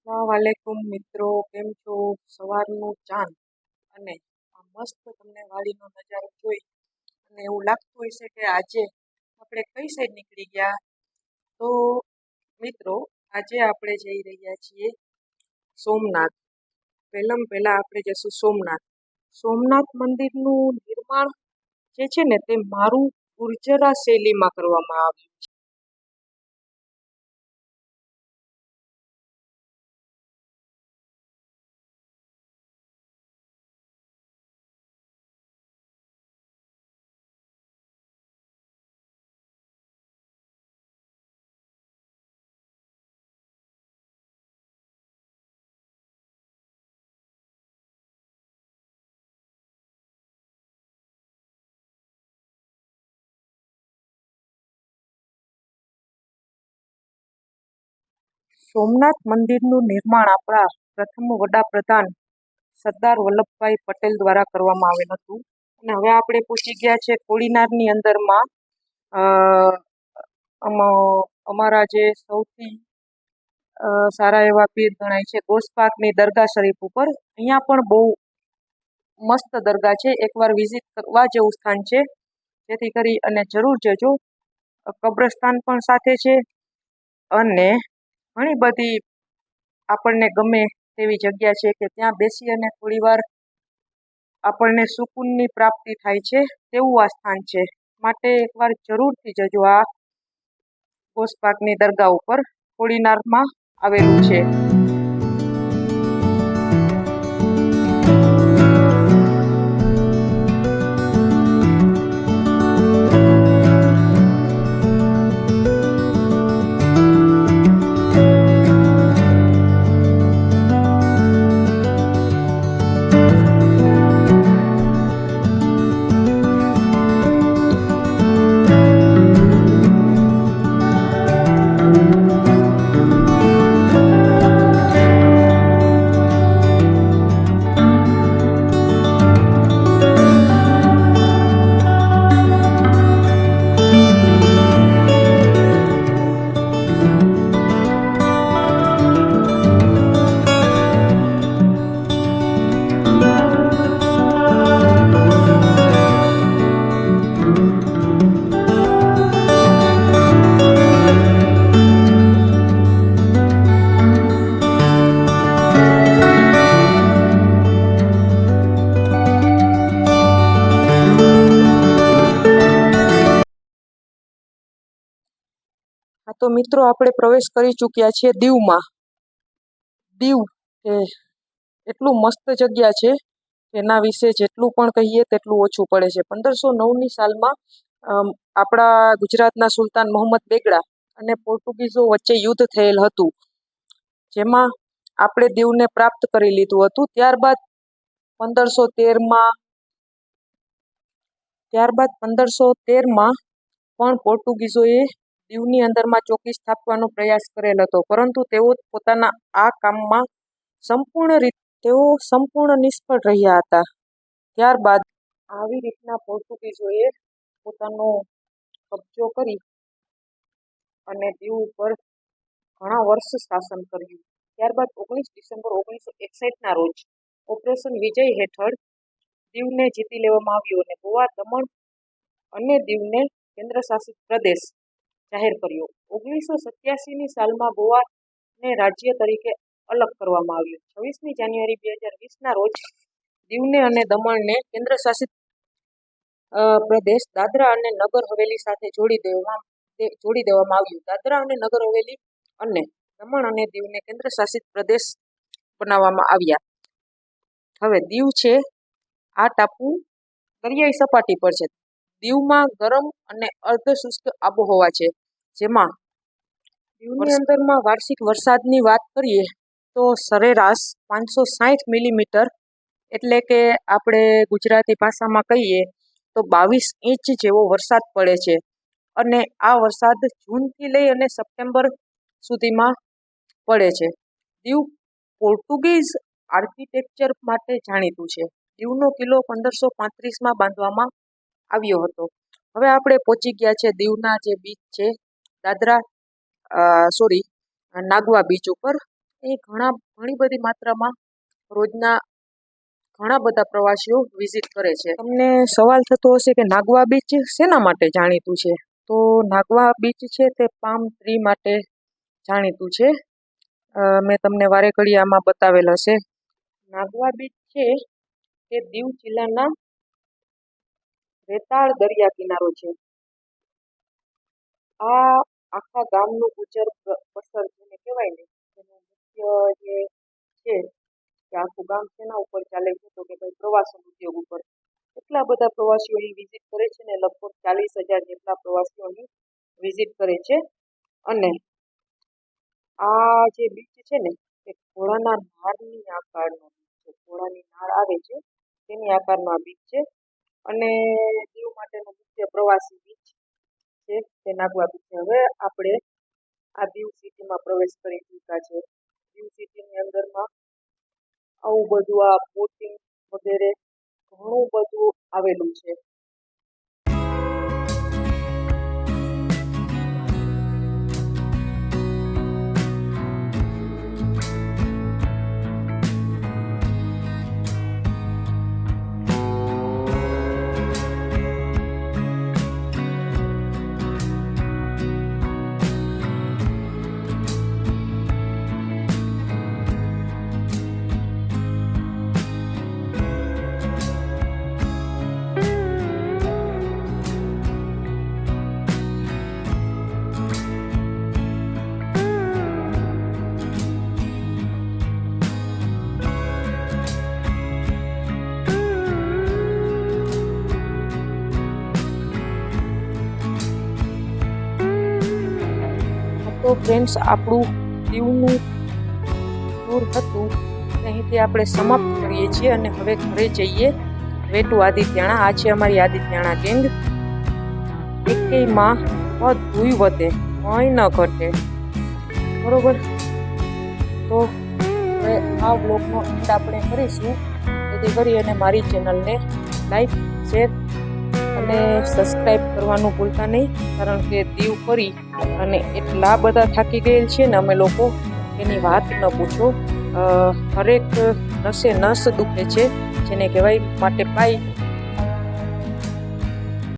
વાલેકુમ મિત્રો, કેમ છો? સવારનું ચાંદ અને આ મસ્ત તમને વાડીનો નજારો જોઈ અને એવું લાગતું હશે કે આજે આપણે કઈ સાઈડ નીકળી ગયા. તો મિત્રો, આજે આપણે જઈ રહ્યા છીએ સોમનાથ. પહેલા આપણે જઈશું સોમનાથ. સોમનાથ મંદિરનું નિર્માણ જે છે ને તે મારું ગુર્જરા શૈલીમાં કરવામાં આવ્યું. સોમનાથ મંદિરનું નિર્માણ આપણા પ્રથમ વડાપ્રધાન સરદાર વલ્લભભાઈ પટેલ દ્વારા કરવામાં આવેલ હતું. અને હવે આપણે પહોંચી ગયા છે કોડીનારની અંદરમાં. અમારા જે સૌથી સારા એવા પીર ગણાય છે ગોસપાકની દરગાહ શરીફ ઉપર. અહીંયા પણ બહુ મસ્ત દરગાહ છે, એકવાર વિઝિટ કરવા જેવું સ્થાન છે, જેથી કરી અને જરૂર જજો. કબ્રસ્તાન પણ સાથે છે અને ઘણી બધી આપણને ગમે તેવી જગ્યા છે કે ત્યાં બેસી અને થોડી વાર આપણને સુકૂનની પ્રાપ્તિ થાય છે તેવું આ સ્થાન છે. માટે એકવાર જરૂરથી જજો. આ ગોસપાકની દરગાહ ઉપર કોડીનારમાં આવેલું છે. તો મિત્રો, આપણે પ્રવેશ કરી ચૂક્યા છીએ દીવમાં. દીવ એ એટલું મસ્ત જગ્યા છે, એના વિશે જેટલું પણ કહીએ તેટલું ઓછું પડે છે. 1509ની સાલમાં આપણા ગુજરાતના સુલતાન મોહમ્મદ બેગડા અને પોર્ટુગીઝો વચ્ચે યુદ્ધ થયેલ હતું, જેમાં આપણે દીવને પ્રાપ્ત કરી લીધું હતું. ત્યારબાદ 1513માં પણ પોર્ટુગીઝોએ દીવની અંદરમાં ચોકી સ્થાપવાનો પ્રયાસ કરેલ હતો, પરંતુ તેઓ પોતાના આ કામમાં સંપૂર્ણ નિષ્ફળ રહ્યા હતા. ત્યારબાદ આવી રીતના પોર્ટુગીઝોએ પોતાનો કબજો કરી અને દીવ ઉપર ઘણા વર્ષ શાસન કર્યું. ત્યારબાદ 19 ડિસેમ્બર 1961ના રોજ ઓપરેશન વિજય હેઠળ દીવને જીતી લેવામાં આવ્યું અને ગોવા, દમણ અને દીવને કેન્દ્રશાસિત પ્રદેશ જાહેર કર્યો. 1987ની સાલમાં ગોવાને રાજ્ય તરીકે અલગ કરવામાં આવ્યું. 26મી જાન્યુઆરી 2020ના રોજ દીવને અને દમણને કેન્દ્રશાસિત પ્રદેશ દાદરા અને નગર હવેલી સાથે જોડી દેવામાં આવ્યું. દાદરા અને નગર હવેલી અને દમણ અને દીવને કેન્દ્રશાસિત પ્રદેશ બનાવવામાં આવ્યા. હવે દીવ છે, આ ટાપુ દરિયાઈ સપાટી પર છે. દીવમાં ગરમ અને અર્ધશુષ્ક આબોહવા છે, જેમાં દીવની અંદરમાં વાર્ષિક વરસાદની વાત કરીએ તો સરેરાશ 560 મિલીમીટર, એટલે કે આપણે ગુજરાતી ભાષામાં કહીએ તો 22 ઇંચ જેવો વરસાદ પડે છે. અને આ વરસાદ જૂનથી લઈ અને સપ્ટેમ્બર સુધીમાં પડે છે. દીવ પોર્ટુગીઝ આર્કિટેક્ચર માટે જાણીતું છે. દીવનો કિલ્લો 1535માં બાંધવામાં આવ્યો હતો. હવે આપણે પહોંચી ગયા છે દીવના જે બીચ છે નાગવા બીચ ઉપર. એ ઘણી બધી માત્રામાં રોજના ઘણા બધા પ્રવાસીઓ વિઝિટ કરે છે. તમને સવાલ થતો હશે કે નાગવા બીચ શેના માટે જાણીતું છે? તો નાગવા બીચ છે તે પામ ટ્રી માટે જાણીતું છે. મેં તમને વારે ઘડી આમાં બતાવેલ હશે. નાગવા બીચ છે તે દીવ જિલ્લાના રેતાળ દરિયા કિનારો છે. આ આખા ગામનું ગુજર બસર જેને કહેવાય ને એનું મુખ્ય જે છે કે આખું ગામ શેના ઉપર ચાલે છે તો કે ભાઈ પ્રવાસન ઉદ્યોગ ઉપર. એટલા બધા પ્રવાસીઓ અહીં વિઝિટ કરે છે ને લગભગ 40,000 જેટલા પ્રવાસીઓ અહીં વિઝિટ કરે છે. અને આ જે બીચ છે ને એ ઘોડાના નાળની આકારનો બીચ છે. ઘોડાની નાળ આવે છે તેની આકારનો આ બીચ છે. અને દીવ માટેનો મુખ્ય પ્રવાસી બીચ છે તે નાગવા બીચ છે. હવે આપણે આ દીવ સિટીમાં પ્રવેશ કરી ચૂક્યા છે. દીવ સિટીની અંદરમાં આવું બધું આ બોટિંગ વગેરે ઘણું બધું આવેલું છે. તો ફ્રેન્ડ્સ, આપણું દીવનું ટૂર હતું અહીંથી આપણે સમાપ્ત કરીએ છીએ અને હવે ઘરે જઈએ વેટુ આદિત્યાણા. આ છે અમારી આદિત્યાણા ગેંગ. એકેયમાં બધુંય વધે, કંઈ ન ઘટે. બરોબર, તો હવે આ બ્લોગનો એન્ડ આપણે કરીશું. જેથી કરી અને મારી ચેનલને લાઈક, શેર અને સબસ્ક્રાઈબ કરવાનું ભૂલતા નહીં. કારણ કે દીવ ફરી અને એટલા બધા થાકી ગયેલ છે ને અમે લોકો, એની વાત ન પૂછો. હરેક નસે નસ દુખે છે જેને કહેવાય. માટે પાય